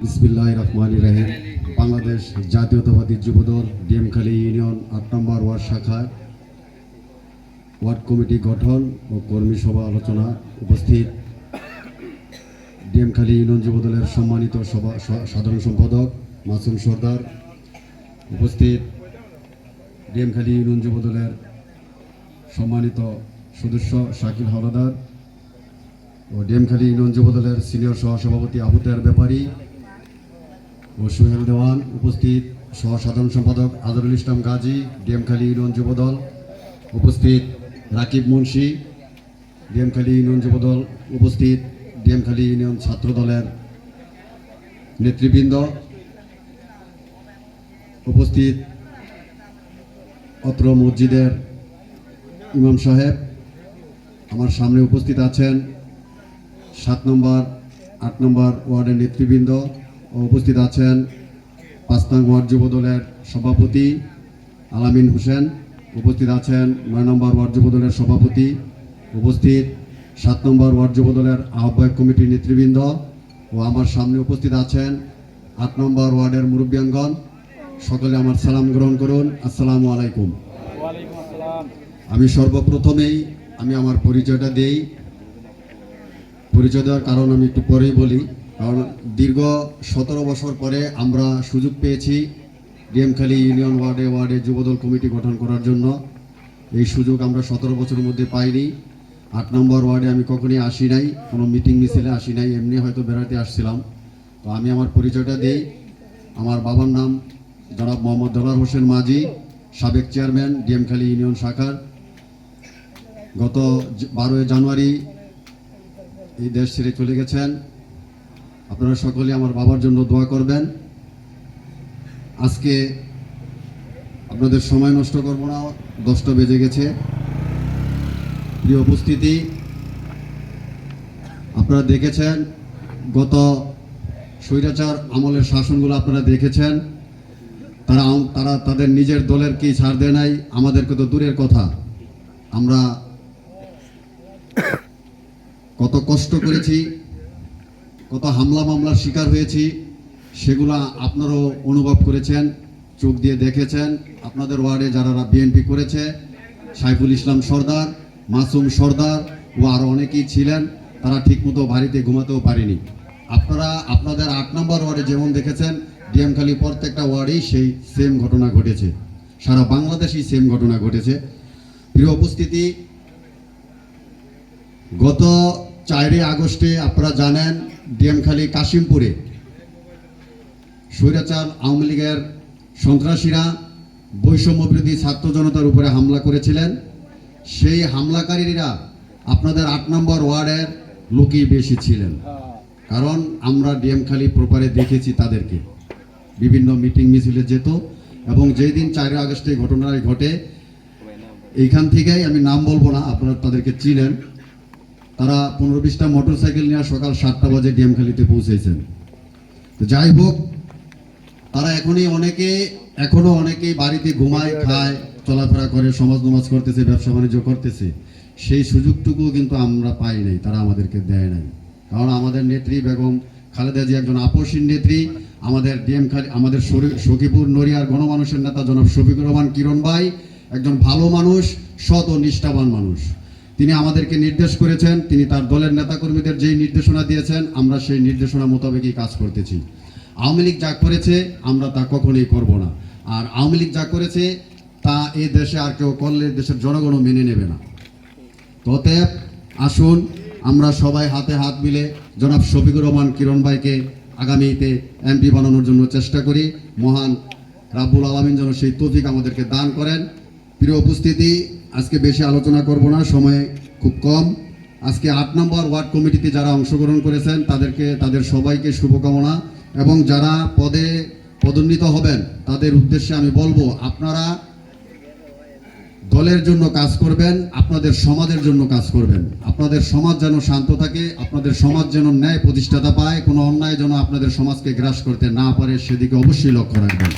বিসমিল্লাহির রহমানির রহিম। বাংলাদেশ জাতীয়তাবাদী যুবদল ডিএমখালী ইউনিয়ন ৮ নম্বর ওয়ার্ড শাখার ওয়ার্ড কমিটি গঠন ও কর্মী সভা আলোচনা। উপস্থিত ডিএমখালী ইউনিয়ন যুবদলের সম্মানিত সাধারণ সম্পাদক মাসুম সর্দার, উপস্থিত ডিএমখালী ইউনিয়ন যুবদলের সম্মানিত সদস্য শাকিল হলাদার ও ডিএমখালী ইউনিয়ন যুবদলের সিনিয়র সহসভাপতি আবু তাহের ব্যাপারী ও সোহেল দেওয়ান, উপস্থিত সহ সাধারণ সম্পাদক আজহারুল ইসলাম গাজী ডিএমখালী ইউনিয়ন যুবদল, উপস্থিত রাকিব মুন্সি ডিএমখালী ইউনিয়ন যুবদল, উপস্থিত ডিএমখালী ইউনিয়ন ছাত্র দলের নেতৃবৃন্দ, উপস্থিত অত্র মসজিদের ইমাম সাহেব, আমার সামনে উপস্থিত আছেন 7 নম্বর 8 নম্বর ওয়ার্ডের নেতৃবৃন্দ ও উপস্থিত আছেন 5 নং ওয়ার্ড যুবদলের সভাপতি আলামিন হোসেন, উপস্থিত আছেন 9 নম্বর ওয়ার্ড যুবদলের সভাপতি, উপস্থিত 7 নম্বর ওয়ার্ড যুবদলের আহ্বায়ক কমিটির নেতৃবৃন্দ ও আমার সামনে উপস্থিত আছেন 8 নম্বর ওয়ার্ডের মুরব্বিয়ানগণ। সকলে আমার সালাম গ্রহণ করুন। আসসালামু আলাইকুম। আমি সর্বপ্রথমেই আমার পরিচয়টা দেই। পরিচয় দেওয়ার কারণ আমি একটু পরেই বলি, কারণ দীর্ঘ 17 বছর পরে আমরা সুযোগ পেয়েছি ডিএমখালী ইউনিয়ন ওয়ার্ডে ওয়ার্ডে যুবদল কমিটি গঠন করার জন্য। এই সুযোগ আমরা 17 বছরের মধ্যে পাইনি। 8 নম্বর ওয়ার্ডে আমি কখনই আসি নাই, কোনো মিটিং মিছিলে আসি নাই, এমনি হয়তো বেড়াতে আসছিলাম। তো আমি আমার পরিচয়টা দিই। আমার বাবার নাম জনাব মোহাম্মদ দেলোয়ার হোসেন মাঝি, সাবেক চেয়ারম্যান ডিএমখালী ইউনিয়ন শাখার। গত 12 জানুয়ারি এই দেশ ছেড়ে চলে গেছেন। আপনারা সকলে আমার বাবার জন্য দোয়া করবেন। আজকে আপনাদের সময় নষ্ট করব না, 10টা বেজে গেছে। প্রিয় উপস্থিতি, আপনারা দেখেছেন গত স্বৈরাচার আমলের শাসনগুলো আপনারা দেখেছেন। তারা তাদের নিজের দলের কি ছাড় দেয় নাই, আমাদেরকে তো দূরের কথা। আমরা কত কষ্ট করেছি, কত হামলা মামলার শিকার হয়েছি, সেগুলো আপনারাও অনুভব করেছেন, চোখ দিয়ে দেখেছেন। আপনাদের ওয়ার্ডে যারা বিএনপি করেছে, সাইফুল ইসলাম সর্দার, মাসুম সর্দার ও আরও অনেকেই ছিলেন, তারা ঠিকমতো বাড়িতে ঘুমাতেও পারেনি। আপনারা আপনাদের 8 নম্বর ওয়ার্ডে যেমন দেখেছেন, ডিএমখালী প্রত্যেকটা ওয়ার্ডেই সেই সেম ঘটনা ঘটেছে, সারা বাংলাদেশেই সেম ঘটনা ঘটেছে। প্রিয় উপস্থিতি, গত 4 আগস্টে আপনারা জানেন ডিএমখালী কাশিমপুরে স্বৈরাচার আওয়ামী লীগের সন্ত্রাসীরা বৈষম্যবিরোধী ছাত্র জনতার উপরে হামলা করেছিলেন। সেই হামলাকারীরা আপনাদের 8 নম্বর ওয়ার্ডের লোকই বেশি ছিলেন, কারণ আমরা ডিএমখালী প্রপারে দেখেছি তাদেরকে। বিভিন্ন মিটিং মিছিলে যেত, এবং যেই দিন 4 আগস্টে ঘটনাটি ঘটে, এইখান থেকেই আমি নাম বলবো না, আপনারা তাদেরকে চিনেন। তারা 15-20টা মোটরসাইকেল নিয়ে সকাল 7টা বাজে ডিএমখালীতে পৌঁছেছেন। তো যাই হোক, তারা এখনো অনেকেই বাড়িতে ঘুমায়, খায়, চলাফেরা করে, সমাজ নমাজ করতেছে, ব্যবসা বাণিজ্য করতেছে। সেই সুযোগটুকু কিন্তু আমরা পাই নাই, তারা আমাদেরকে দেয় নাই। কারণ আমাদের নেত্রী বেগম খালেদা জিয়া একজন আপসীন নেত্রী। আমাদের ডিএমখালী, আমাদের সখীপুর নড়িয়ার গণমানুষের নেতা জনাব শফিকুর রহমান কিরণ ভাই একজন ভালো মানুষ, সৎ ও নিষ্ঠাবান মানুষ। তিনি আমাদেরকে নির্দেশ করেছেন, তিনি তার দলের নেতাকর্মীদের যেই নির্দেশনা দিয়েছেন, আমরা সেই নির্দেশনা মোতাবেকই কাজ করতেছি। আওয়ামী লীগ যা করেছে আমরা তা কখনোই করব না, আর আওয়ামী লীগ যা করেছে তা এই দেশে আর কেউ করলে দেশের জনগণও মেনে নেবে না। অতএব আসুন আমরা সবাই হাতে হাত মিলে জনাব শফিকুর রহমান কিরণ ভাইকে আগামীতে এমপি বানানোর জন্য চেষ্টা করি। মহান রাব্বুল আলামিন যেন সেই তৌফিক আমাদেরকে দান করেন। প্রিয় উপস্থিতি, আজকে বেশি আলোচনা করব না, সময় খুব কম। আজকে 8 নম্বর ওয়ার্ড কমিটিতে যারা অংশগ্রহণ করেছেন তাদের সবাইকে শুভকামনা, এবং যারা পদে পদোন্নীত হবেন তাদের উদ্দেশ্যে আমি বলবো, আপনারা দলের জন্য কাজ করবেন, আপনাদের সমাজের জন্য কাজ করবেন। আপনাদের সমাজ যেন শান্ত থাকে, আপনাদের সমাজ যেন ন্যায় প্রতিষ্ঠাতা পায়, কোনো অন্যায় যেন আপনাদের সমাজকে গ্রাস করতে না পারে, সেদিকে অবশ্যই লক্ষ্য রাখবেন।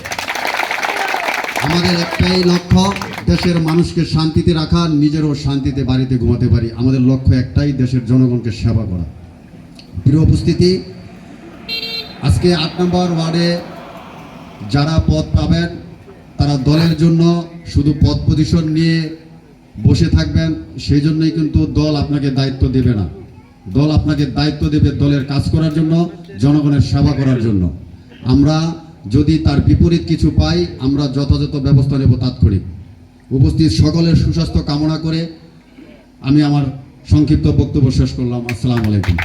আমাদের একটাই লক্ষ্য, দেশের মানুষকে শান্তিতে রাখা, নিজেরও শান্তিতে বাড়িতে ঘুমাতে পারি। আমাদের লক্ষ্য একটাই, দেশের জনগণকে সেবা করা। প্রিয় উপস্থিতি, আজকে 8 নম্বর ওয়ার্ডে যারা পদ পাবেন তারা দলের জন্য শুধু পদ পজিশন নিয়ে বসে থাকবেন, সেই জন্যই কিন্তু দল আপনাকে দায়িত্ব দেবে না। দল আপনাকে দায়িত্ব দেবে দলের কাজ করার জন্য, জনগণের সেবা করার জন্য। আমরা যদি তার বিপরীত কিছু পাই, আমরা যথাযথ ব্যবস্থা নেব তাৎক্ষণিক। উপস্থিত সকলের সুস্বাস্থ্য কামনা করে আমি আমার সংক্ষিপ্ত বক্তব্য শেষ করলাম। আসসালামু আলাইকুম।